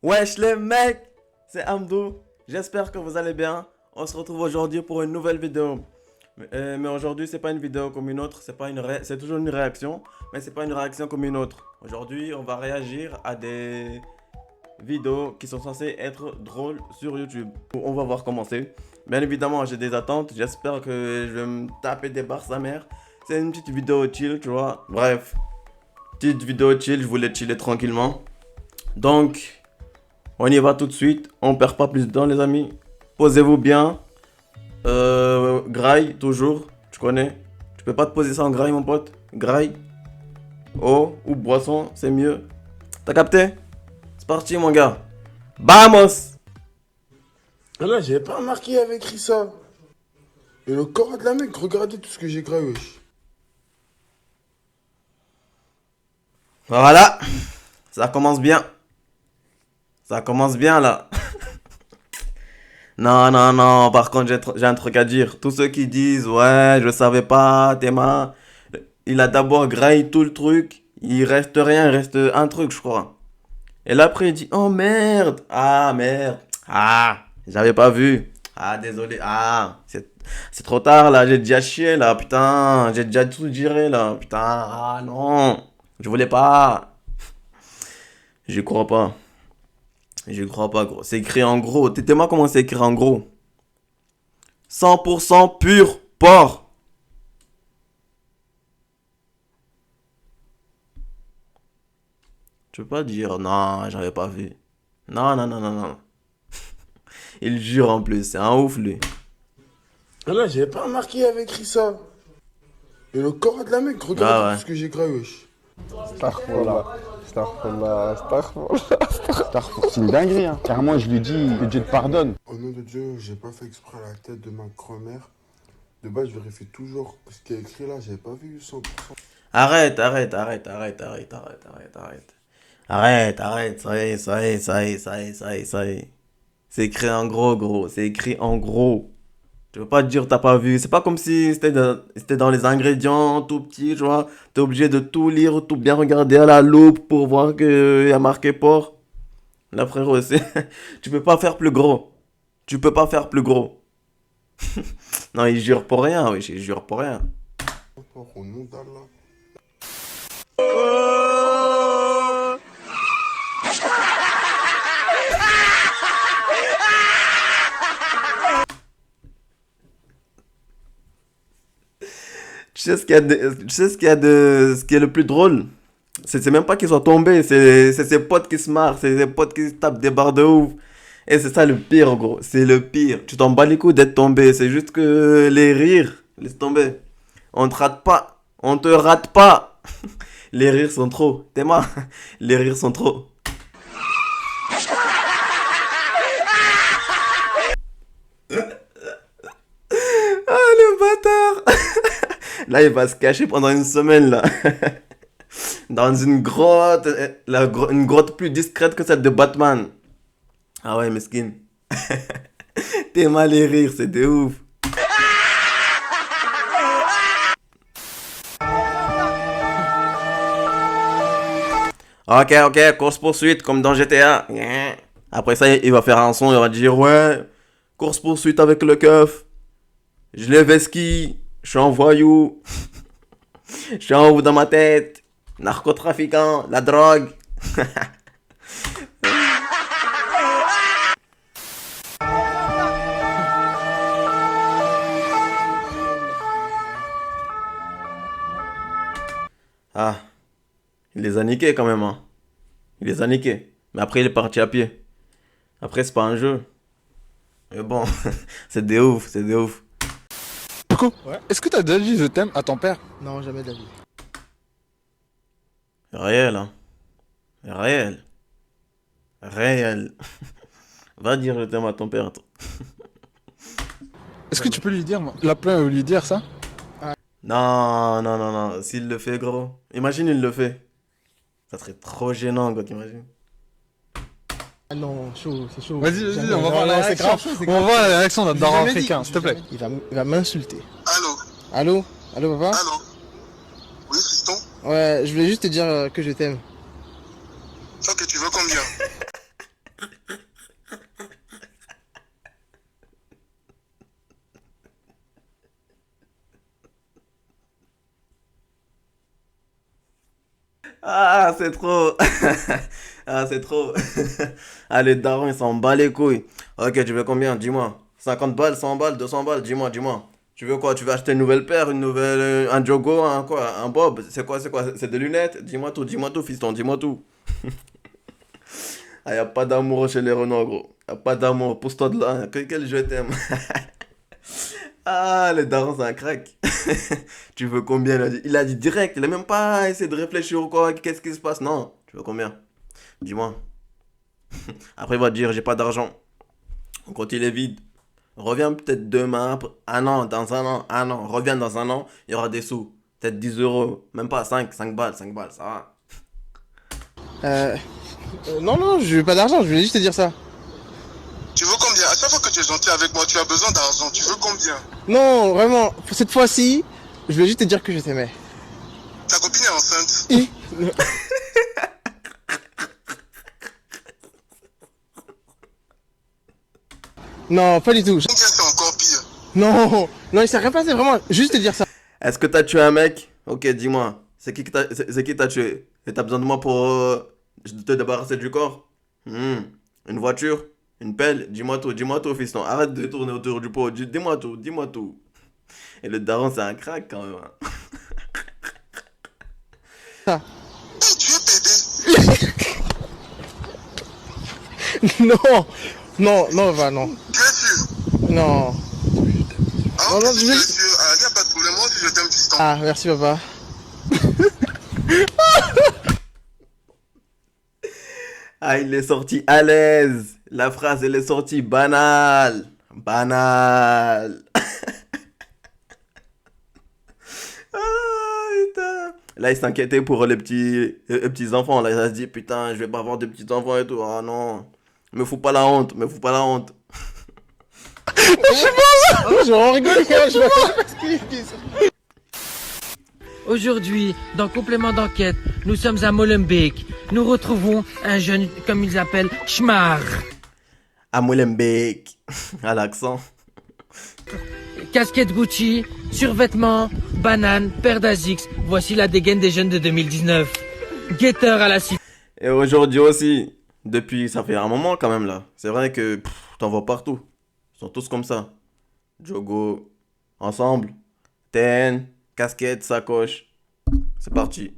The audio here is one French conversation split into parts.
Wesh les mecs, c'est Amdou, j'espère que vous allez bien. On se retrouve aujourd'hui pour une nouvelle vidéo. Mais aujourd'hui c'est pas une vidéo comme une autre, c'est toujours une réaction, mais c'est pas une réaction comme une autre. Aujourd'hui on va réagir à des vidéos qui sont censées être drôles sur YouTube. On va voir comment c'est. Bien évidemment j'ai des attentes, j'espère que je vais me taper des barres sa mère. C'est une petite vidéo chill, tu vois. Bref, petite vidéo chill, je voulais chiller tranquillement. Donc... on y va tout de suite, on perd pas plus de temps les amis. Posez-vous bien. Graille, toujours, tu connais. Tu peux pas te poser sans graille mon pote. Graille, eau ou boisson, c'est mieux. T'as capté? C'est parti mon gars. Vamos! Ah là, j'avais pas remarqué, il y avait écrit ça. Et le corps de la mec, regardez tout ce que j'ai gravé, wesh. Voilà, ça commence bien. Ça commence bien là. Non, non, non, par contre j'ai un truc à dire. Tous ceux qui disent, ouais, je savais pas, Théma, il a d'abord graillé tout le truc, il reste rien, il reste un truc, je crois. Et là après il dit, oh merde, ah merde, ah, j'avais pas vu, ah désolé, ah, c'est trop tard là, j'ai déjà chié là, putain, j'ai déjà tout géré là, putain, ah non, je voulais pas. J'y crois pas. J'y crois pas, gros. C'est écrit en gros. Tétais-moi comment c'est écrit en gros. 100% pur porc. Tu peux pas dire non, j'avais pas vu. Non, non, non, non, non. Il jure en plus, c'est un ouf lui. Ah là, j'avais pas remarqué, il y avait écrit ça. Et le corps de la mec, regardez Ah tout ouais. ce que j'ai gravé, wesh. Astaghfirullah, astaghfirullah, astaghfirullah. C'est une dinguerie, hein. Carrément, je lui dis que Dieu te pardonne. Au nom de Dieu, j'ai pas fait exprès à la tête de ma grand-mère. De base, je vérifie toujours ce qui est écrit là, j'avais pas vu 100%. Arrête, arrête, arrête, arrête, arrête, arrête, arrête, arrête. Arrête, arrête, ça y est, ça y est, ça y est, ça y est, ça y est, ça y est. C'est écrit en gros, gros. C'est écrit en gros. Tu veux pas te dire t'as pas vu. C'est pas comme si c'était dans les ingrédients tout petit, tu vois. T'es obligé de tout lire, tout bien regarder à la loupe pour voir qu'il y a marqué porc. Là, frérot, tu peux pas faire plus gros. Tu peux pas faire plus gros. Non, il jure pour rien, oui, il jure pour rien. Au nom d'Allah. Tu sais ce qu'il y a tu sais ce qui est le plus drôle? C'est même pas qu'ils soient tombés, c'est ses potes qui se marrent, c'est ses potes qui se tapent des barres de ouf. Et c'est ça le pire, gros. C'est le pire. Tu t'en bats les couilles d'être tombé. C'est juste que les rires, laisse tomber. On te rate pas. On te rate pas. Les rires sont trop. Théma, les rires sont trop. Ah, le bâtard. Là, il va se cacher pendant une semaine, là. Dans une grotte. Une grotte plus discrète que celle de Batman. Ah ouais, mesquine. T'es mal les rires, c'est de ouf. Ok, ok, course-poursuite comme dans GTA. Après ça, il va faire un son, il va dire ouais, course-poursuite avec le keuf. Je lève ski, je suis un voyou. Je suis en haut dans ma tête. Narcotrafiquant, la drogue. Ah, il les a niqués quand même, hein. Il les a niqués. Mais après, il est parti à pied. Après, c'est pas un jeu. Mais bon, c'est des ouf, c'est des ouf. Coco, Ouais. est-ce que t'as déjà dit je t'aime à ton père? Non, jamais de la vie. Réel, hein. Réel. Réel. Va dire je t'aime à ton père, toi. Est-ce que tu peux lui dire, l'appeler ou lui dire ça? Non, non, non, non. S'il le fait, gros. Imagine, il le fait. Ça serait trop gênant, quoi, t'imagines? Ah non, chaud, c'est chaud. Vas-y, vas-y, Jamais. on va voir Non, la non, c'est réaction. grave chaud, c'est On va grave voir chaud. la réaction d'un Je daron l'ai jamais dit, africain, je s'il te l'ai plaît. jamais dit. Il va m'insulter. Allô, Allô? Allô, papa? allô. Oui, fiston. Ouais, je voulais juste te dire que je t'aime. Toi que tu veux combien? Ah, c'est trop. Ah, c'est trop. Allez, daron, il s'en bat les couilles. Ok, tu veux combien? Dis-moi. 50 balles, 100 balles, 200 balles? Dis-moi, dis-moi. Tu veux quoi? Tu veux acheter une nouvelle paire, une nouvelle, un jogo, un quoi? Un bob? C'est quoi? C'est quoi? C'est des lunettes? Dis-moi tout, fiston, dis-moi tout. Ah, y a pas d'amour chez les Renault, gros. Y a pas d'amour. Pousse-toi de là. Quel jeu t'aime? Ah, le daron, c'est un crack. Tu veux combien? Il a dit direct. Il a même pas essayé de réfléchir ou quoi. Qu'est-ce qui se passe? Non. Tu veux combien? Dis-moi. Après, il va te dire, j'ai pas d'argent. Mon compte, il est vide. Reviens peut-être demain. Un an, dans un an. Un an. Reviens dans un an. Il y aura des sous. Peut-être 10 euros. Même pas 5 balles. 5 balles, ça va. Non, je veux pas d'argent, je voulais juste te dire ça. Tu veux combien? À chaque fois que tu es gentil avec moi, tu as besoin d'argent. Tu veux combien? Non, vraiment, pour cette fois-ci, je voulais juste te dire que je t'aimais. Ta copine est enceinte. Hi. Non, pas du tout. Combien c'est encore pire? Non, il s'est rien passé, vraiment, juste te dire ça. Est-ce que t'as tué un mec? Ok, dis-moi. C'est qui t'a tué? Et t'as besoin de moi pour te débarrasser du corps? Une voiture? Une pelle? Dis-moi tout, fiston. Arrête de tourner autour du pot. Dis-moi tout, dis-moi tout. Et le daron, c'est un crack quand même, hein. Ça. Hey, tu es pédé. Non, va, non. Tu es sûr? Non. Ah, Non, ok, non, si je tu es vais- sûr. Ah, y a pas de problème. Moi aussi, je t'aime, fiston. Ah, merci papa. Ah, il est sorti à l'aise. La phrase, elle est sortie banale. Banale. Ah, putain. Là, il s'inquiétait pour les petits enfants. Là, il a dit, putain, je vais pas avoir de petits enfants et tout. Ah non. Me fous pas la honte, me fous pas la honte. Je vais en rigoler, hein, je vais pas ce qu'ils disent. Aujourd'hui, dans Complément d'enquête, nous sommes à Molenbeek. Nous retrouvons un jeune, comme ils appellent, Schmar. À Molenbeek. À l'accent. Casquette Gucci, survêtement, banane, paire d'Asics. Voici la dégaine des jeunes de 2019. Guetteur à la cité. Et aujourd'hui aussi. Depuis, ça fait un moment quand même là. C'est vrai que t'en vois partout. Ils sont tous comme ça. Jogo, ensemble. TN, casquette, sacoche. C'est parti.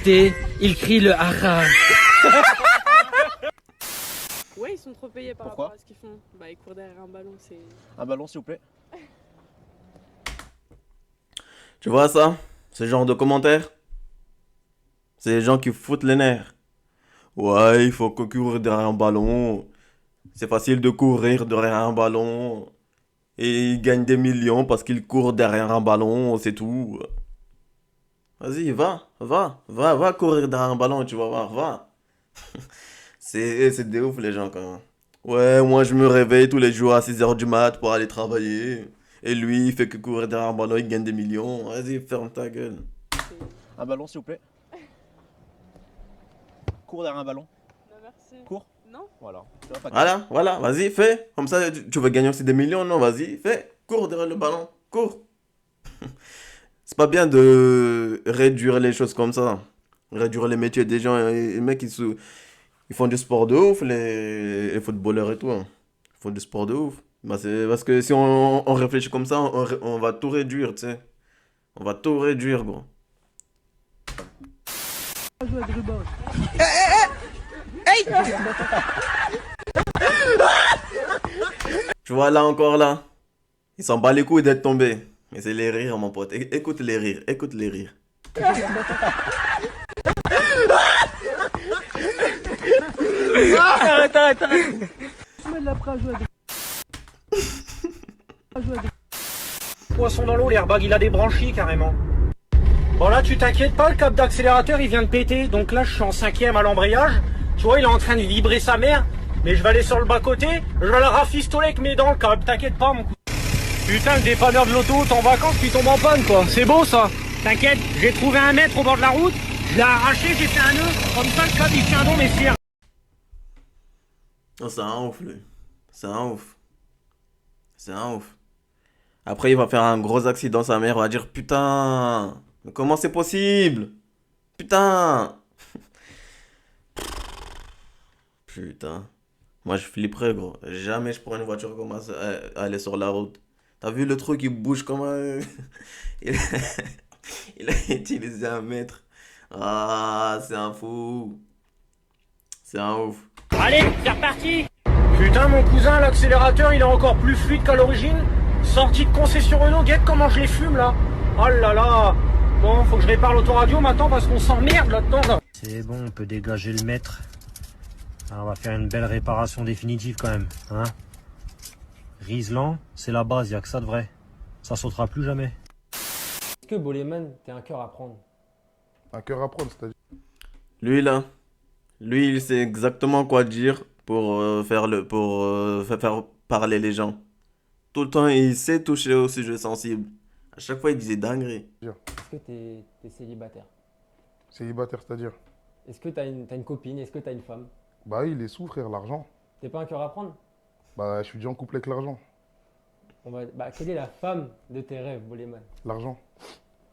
Il crie le hara. Ouais, ils sont trop payés par Pourquoi rapport à ce qu'ils font. Bah, ils courent derrière un ballon, c'est. Un ballon, s'il vous plaît. Tu vois ça? Ce genre de commentaires? C'est les gens qui foutent les nerfs. Ouais, il faut que courir derrière un ballon. C'est facile de courir derrière un ballon. Et ils gagnent des millions parce qu'ils courent derrière un ballon, c'est tout. Vas-y, va courir derrière un ballon, tu vas voir, va. C'est des ouf les gens quand même. Ouais, moi je me réveille tous les jours à 6 h du mat pour aller travailler. Et lui, il fait que courir derrière un ballon, il gagne des millions. Vas-y, ferme ta gueule. Un ballon, s'il vous plaît. Cours derrière un ballon. Non, merci. Cours. Non? Voilà. Tu vois, pas Voilà, vas-y, fais. Comme ça, tu vas gagner aussi des millions, non? Vas-y, fais. Cours derrière le ballon, cours. C'est pas bien de réduire les choses comme ça. Réduire les métiers des gens. Les mecs, ils font du sport de ouf, les footballeurs et tout, hein. Ils font du sport de ouf. Bah, c'est parce que si on réfléchit comme ça, on va tout réduire, tu sais. On va tout réduire, gros. Tu vois, là encore, là. Il s'en bat les couilles d'être tombé. Mais c'est les rires, mon pote. Écoute les rires, écoute les rires. Poisson dans l'eau, l'airbag il a des branchies carrément. Bon là tu t'inquiètes pas, le câble d'accélérateur il vient de péter, donc là je suis en 5ème à l'embrayage. Tu vois il est en train de vibrer sa mère, mais je vais aller sur le bas côté, je vais le rafistoler avec mes dents le câble, t'inquiète pas mon coup. Putain le dépanneur de l'auto, t'es en vacances puis tombe en panne quoi, c'est beau ça. T'inquiète, j'ai trouvé un mètre au bord de la route, je l'ai arraché, j'ai fait un nœud, comme ça le câble il tient dans mes cires. Oh, c'est un ouf, lui. C'est un ouf. C'est un ouf. Après, il va faire un gros accident, sa mère va dire, putain, mais comment c'est possible? Putain. Putain. Moi, je flipperais, gros. Jamais je prends une voiture comme ça à aller sur la route. T'as vu le truc, il bouge comme un... il... il a utilisé un mètre. Ah, c'est un fou. C'est un ouf. Allez, c'est reparti. Putain, mon cousin, l'accélérateur, il est encore plus fluide qu'à l'origine. Sorti de concession Renault, guette comment je les fume, là. Oh là là. Bon, faut que je répare l'autoradio maintenant parce qu'on s'emmerde là-dedans, là. C'est bon, on peut dégager le mètre. Alors, on va faire une belle réparation définitive quand même, hein. Riesland, c'est la base, y a que ça de vrai. Ça sautera plus jamais. Est-ce que Boleman, t'as un cœur à prendre? Un cœur à prendre, c'est-à-dire. Lui, là. Lui, il sait exactement quoi dire pour faire parler les gens. Tout le temps, il sait toucher au sujet sensible. À chaque fois, il disait dinguerie. Est-ce que t'es célibataire? Célibataire, c'est-à-dire. Est-ce que t'as une copine? Est-ce que t'as une femme? Bah, il est sous, frère, l'argent. T'es pas un cœur à prendre? Bah, je suis déjà en couple avec l'argent. Quelle est la femme de tes rêves, Boleman? L'argent.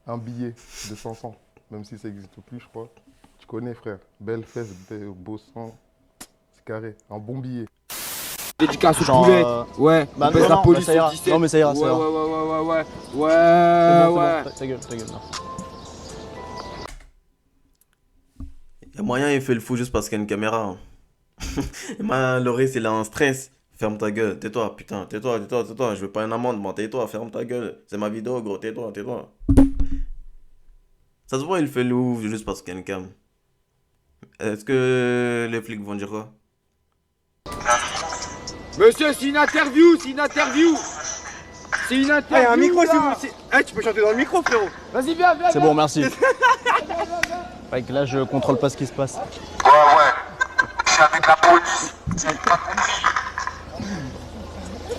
Un billet de 500. Même si ça n'existe plus, je crois. Tu connais, frère. Belle fesse, beau sang. C'est carré. Un bon billet. Dédicace au poulet. Ouais, bah, baisse la police. Ça ira. Non, mais ça ira. Ouais. Ta gueule, non. Il y a moyen, il fait le fou juste parce qu'il y a une caméra. Loris, il a un stress. Ferme ta gueule, tais-toi, putain, tais-toi. Je veux pas une amende, moi, tais-toi, ferme ta gueule. C'est ma vidéo, gros, tais-toi. Ça se voit, il fait le ouf juste parce qu'il y a une cam. Est-ce que les flics vont dire quoi? Monsieur, c'est une interview. C'est une interview. Un micro, tu peux chanter dans le micro, frérot. Vas-y, viens. C'est bon, merci. Mec, là, je contrôle pas ce qui se passe. Ouais. Je suis avec la police. C'est pas compris.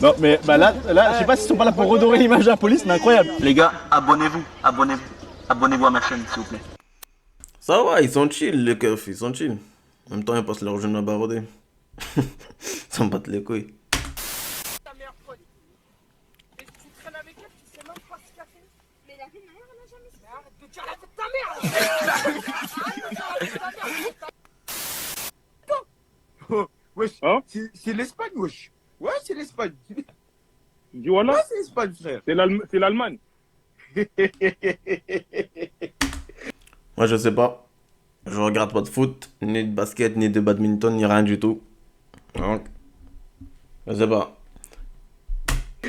Non, mais bah là, je sais pas s'ils sont pas là pour redorer l'image de la police, mais incroyable. Les gars, abonnez-vous à ma chaîne, s'il vous plaît. Ça va, ils sont chill, les keufs, ils sont chill. En même temps, ils passent leur journée à baroder. Ils s'en battent les couilles. Ta meilleure pote. Et tu traînes avec elle, tu sais même pas ce qu'elle fait. Mais la vie de ma mère, elle a jamais fait. Mais arrête de dire la tête de ta mère. Wesh, Hein? c'est l'Espagne, wesh. Ouais, c'est l'Espagne. Dis voilà, Ouais, c'est l'Espagne, frère. c'est l'Allemagne. Moi, je sais pas. Je regarde pas de foot, ni de basket, ni de badminton, ni rien du tout. Donc, je sais pas.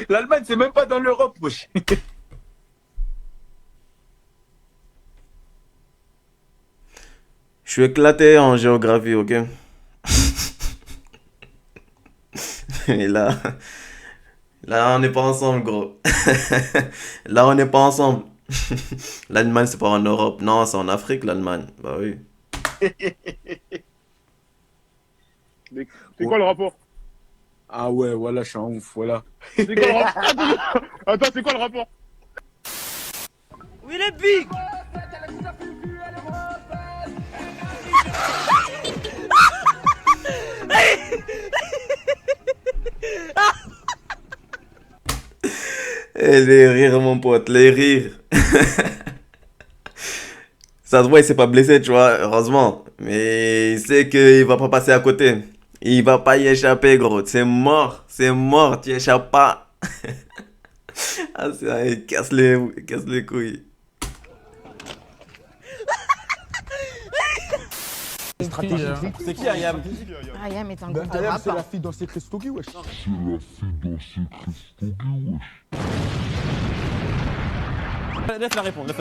L'Allemagne, c'est même pas dans l'Europe, wesh. Je suis éclaté en géographie, ok? Et là, on n'est pas ensemble, gros. Là, on n'est pas ensemble. L'Allemagne, c'est pas en Europe. Non, c'est en Afrique, l'Allemagne. Bah oui. C'est quoi le rapport? Ah ouais, voilà, je suis un ouf, voilà. C'est quoi le rapport? Attends, c'est quoi le rapport? Oui, les big. Et les rires, mon pote, les rires. Ça se voit, il s'est pas blessé, tu vois, heureusement. Mais il sait qu'il va pas passer à côté. Il va pas y échapper, gros. C'est mort, tu y échappes pas. Ah, il casse les couilles. C'est qui Ayam? Ayam est un groupe de rap. C'est la fille dans Secret Stogie, wesh. Laisse la répondre.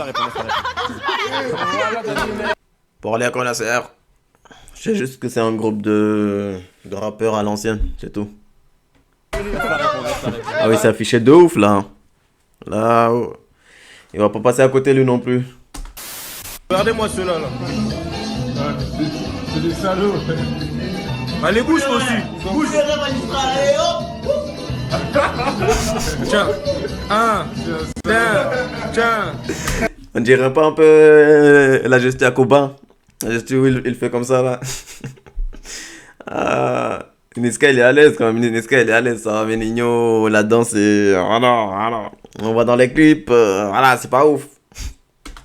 Pour les connaisseurs, je sais juste que c'est un groupe de rappeurs à l'ancienne, c'est tout. Ah oui, c'est affiché de ouf là. Là, oh. Il va pas passer à côté lui non plus. Regardez-moi ceux-là, là. C'est des salauds. Allez, bouge toi aussi. Bouge. Tiens. Tiens. On dirait pas un peu la gestion à Koba? La gestion où il fait comme ça là. Ah, Niska il est à l'aise quand même. Niska il est à l'aise. Ça, mais Nino, la danse c'est. Voilà. On va dans les clips. Voilà, c'est pas ouf.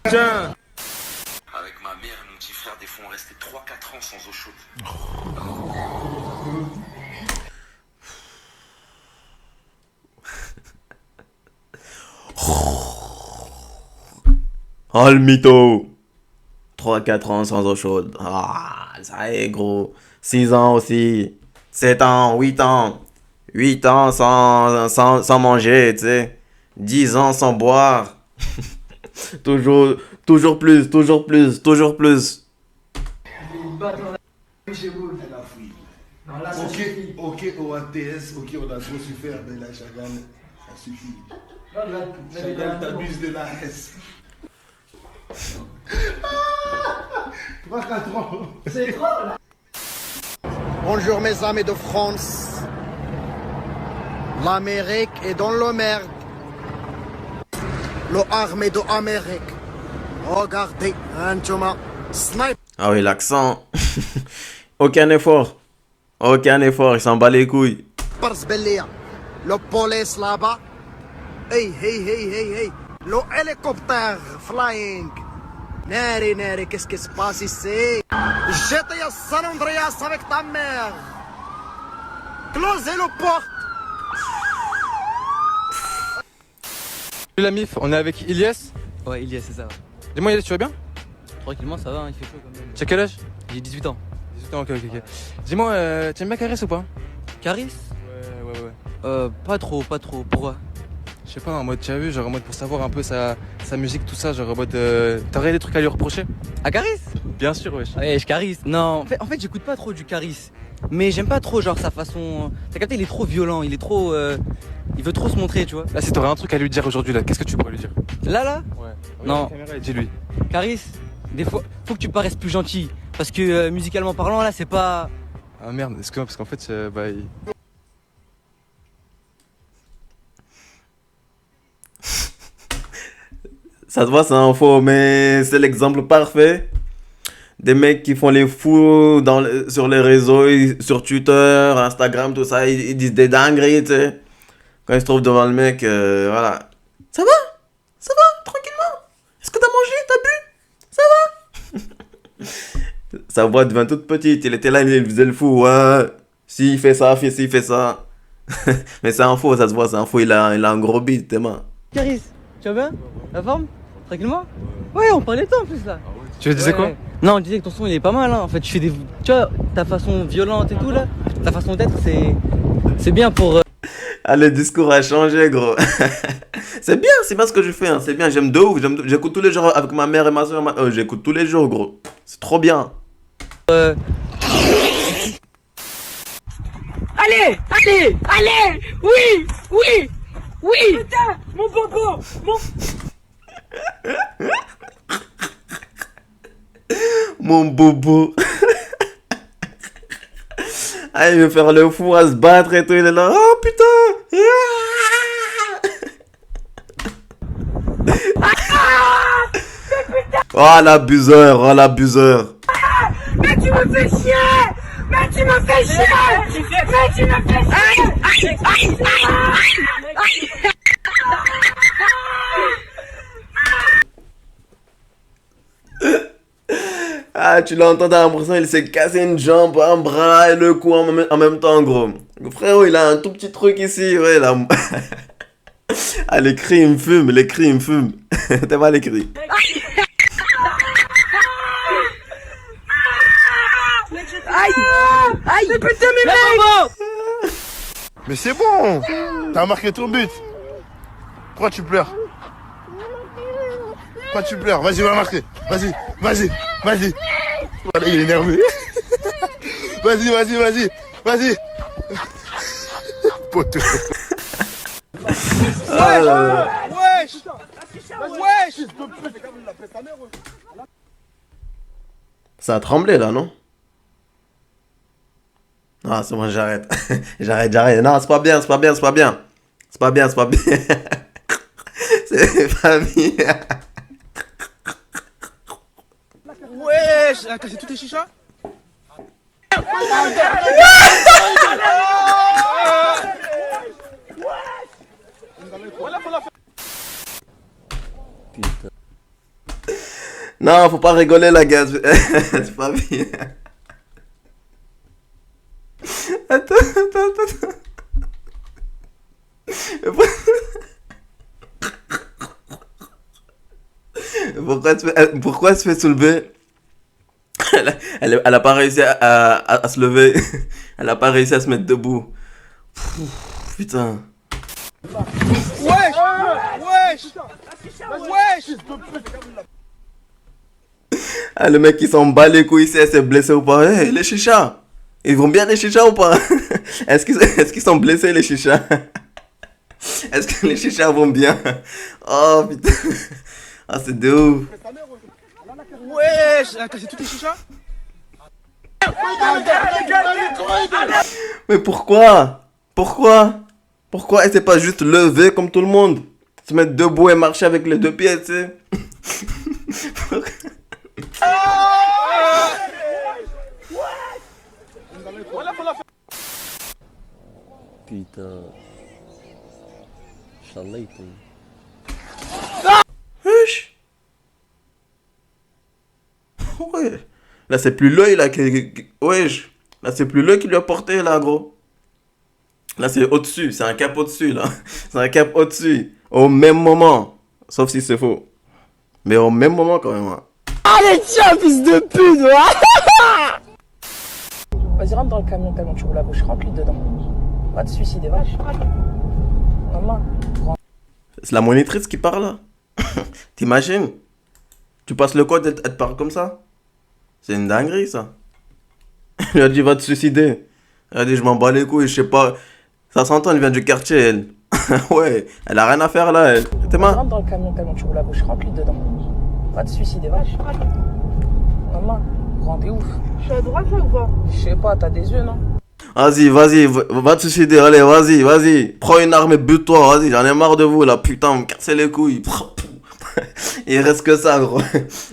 Tiens. Avec ma mère, Oh le mytho. 3-4 ans sans eau chaude. Ah, ça y est gros. 6 ans aussi. 7 ans, 8 ans. 8 ans sans manger, tu sais. 10 ans sans boire. toujours plus, toujours plus, toujours plus. Ok, au ATS, ok, on a trop souffert, mais là, Chagall, ça suffit. Chagall, t'abuses de la S. 3-4 ans. C'est trop là. Bonjour mes amis de France. L'Amérique est dans le merde. L'armée de l'Amérique. Regardez, un Thomas. Snipe. Ah oui, l'accent. Aucun effort. Aucun effort, il s'en bat les couilles. Parsbelia. Le police là-bas. Hey. Le hélicoptère flying. Neri, qu'est-ce qui se passe ici? J'étais à San Andreas avec ta mère. Closez le porte. Salut la MIF, on est avec Ilyes. Ouais, Ilyes, c'est ça. Dis-moi Ilyes, tu vas bien? Tranquillement, ça va, hein, il fait chaud quand même. Tu as quel âge? J'ai 18 ans. 18 ans, ok. Dis-moi, tu aimes bien Caris ou pas? Caris? Ouais. Pas trop. Pourquoi? Je sais pas, en mode, tu as vu, genre en mode pour savoir un peu sa musique, tout ça, genre en mode. T'aurais des trucs à lui reprocher? À Caris? Bien sûr, wesh. Ouais, je Caris. Non, en fait j'écoute pas trop du Caris. Mais j'aime pas trop, genre sa façon. T'as capté, il est trop violent, il est trop. Il veut trop se montrer, tu vois. Là, si t'aurais un truc à lui dire aujourd'hui, là, qu'est-ce que tu pourrais lui dire? Là? Ouais. Non. Dis-lui. Caris, des fois, faut que tu paraisses plus gentil. Parce que musicalement parlant, là, c'est pas. Ah merde, parce qu'en fait, Ça te voit, c'est un faux, mais c'est l'exemple parfait des mecs qui font les fous sur les réseaux, sur Twitter, Instagram, tout ça. Ils disent des dingueries, tu sais. Quand ils se trouvent devant le mec, voilà. Ça va? Ça va? Tranquillement? Est-ce que t'as mangé? T'as bu? Ça va? Sa voix devient toute petite. Il était là, il faisait le fou. Ouais. Si, il fait ça, il fait ça. Mais c'est un faux, ça se voit, c'est un faux. Il a un gros bide, tes mains. Caris, tu vas bien? La forme? Tranquillement? Ouais, on parlait de toi en plus là. Tu disais quoi? Non, on disait que ton son il est pas mal, hein. En fait, tu vois, ta façon violente et tout là, ta façon d'être, c'est bien pour. Ah, le discours a changé, gros. C'est bien ce que je fais, hein. C'est bien, j'aime de ouf. J'écoute tous les jours avec ma mère et ma soeur. J'écoute tous les jours, gros. C'est trop bien. Allez! Oui! Putain! Mon bobo! Mon bobo. Ah, il veut faire le fou à se battre et tout. Il est là. Oh putain! Oh l'abuseur. Mais tu me fais chier! Ah, tu l'entends, t'as l'impression il s'est cassé une jambe, un bras et le cou en même temps, gros. Le frérot, il a un tout petit truc ici, ouais, là. Ah, les cris, il me fume. T'es pas les cris. Aïe! Mais putain, mais mec! Mais c'est bon! T'as marqué ton but! Pourquoi tu pleures? Vas-y, va marquer! Vas-y! Voilà, il est nerveux! Vas-y! Poteau! Wesh! Ça a tremblé là, non? Ah, c'est bon, j'arrête. J'arrête. Non, c'est pas bien. C'est pas bien. C'est pas bien. Wesh, elle a cassé tous tes chichas? Non, faut pas rigoler, la gaz. C'est pas bien. Attends. pourquoi elle se fait soulever? Elle a pas réussi à se lever. Elle a pas réussi à se mettre debout. Putain. Wesh! Ah, le mec il s'en bat les couilles, si elle s'est blessée ou pas. Hey, les chichas, ils vont bien les chichas ou pas? Est-ce qu'ils sont blessés les chichas? Est-ce que les chichas vont bien? Oh putain. Ah, c'est de ouf. Wesh! Elle a cassé toutes les chichas? Mais pourquoi? Pourquoi elle s'est pas juste levée comme tout le monde? Se mettre debout et marcher avec les deux pieds, tu sais? Putain. Inch'Allah, il tombe. Wesh. Ouais. Là, c'est plus l'œil, là, wesh. Là, c'est plus l'œil qui lui a porté, là, gros. Là, c'est au-dessus. C'est un cap au-dessus, là. C'est un cap au-dessus. Au même moment. Sauf si c'est faux. Mais au même moment, quand même. Hein. Allez, tiens, fils de pute! Vas-y, rentre dans le camion tellement tu roules la bouche. Rentre-lui dedans. Va te suicider, va. Maman. C'est la monitrice qui parle, là. T'imagines? Tu passes le code, elle te parle comme ça? C'est une dinguerie, ça. Elle a dit, va te suicider. Elle a dit, je m'en bats les couilles, je sais pas. Ça s'entend, elle vient du quartier, elle. Ouais, elle a rien à faire, là, elle. T'es Rentre dans le camion tellement tu roules la bouche. Rentre-lui dedans. Va te suicider, va. Maman, grand t'es ouf. Je suis à droite là ou pas? Je sais pas, t'as des yeux, non? Vas-y, va te suicider, allez, vas-y. Prends une arme et bute-toi, vas-y, j'en ai marre de vous, là, putain, vous me cassez les couilles. Il reste que ça, gros.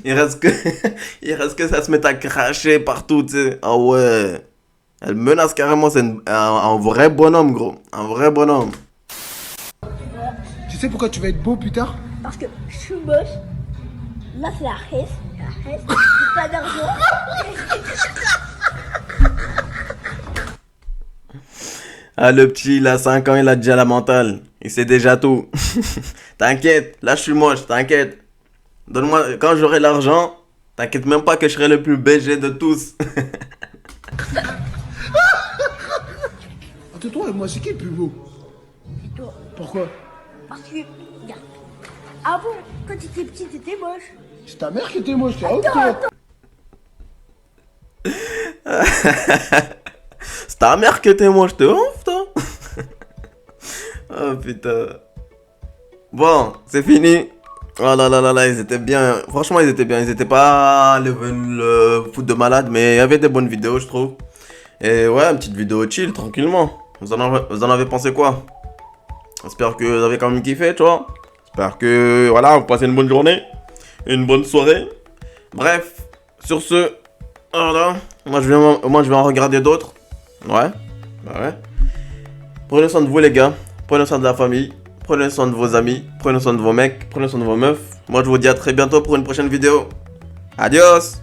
Il reste que ça se met à cracher partout, tu sais. Ah ouais. Elle menace carrément, c'est un vrai bonhomme, gros. Un vrai bonhomme. Tu sais pourquoi tu vas être beau plus tard? Parce que je suis moche. Là c'est la reste. J'ai pas d'argent. Ah, le petit, il a 5 ans, il a déjà la mentale. Il sait déjà tout. T'inquiète, là je suis moche, t'inquiète. Donne-moi, quand j'aurai l'argent, t'inquiète même pas que je serai le plus BG de tous. Entre toi et moi, c'est qui le plus beau? C'est toi. Pourquoi? Parce que, regarde. Ah bon, quand tu étais petit, t'étais moche. C'est ta mère qui était moche, t'es honte, toi. C'est ta mère que t'es moche, t'es ouf, toi. Oh putain. Bon, c'est fini. Oh là là là là, ils étaient bien. Franchement, ils étaient bien. Ils étaient pas level foot de malade, mais il y avait des bonnes vidéos, je trouve. Et ouais, une petite vidéo chill, tranquillement. Vous en avez pensé quoi? J'espère que vous avez quand même kiffé, tu vois. J'espère que, voilà, vous passez une bonne journée. Une bonne soirée. Bref, sur ce, voilà. Moi, je vais en regarder d'autres. Ouais. Prenez soin de vous, les gars. Prenez soin de la famille. Prenez soin de vos amis. Prenez soin de vos mecs. Prenez soin de vos meufs. Moi, je vous dis à très bientôt pour une prochaine vidéo. Adios!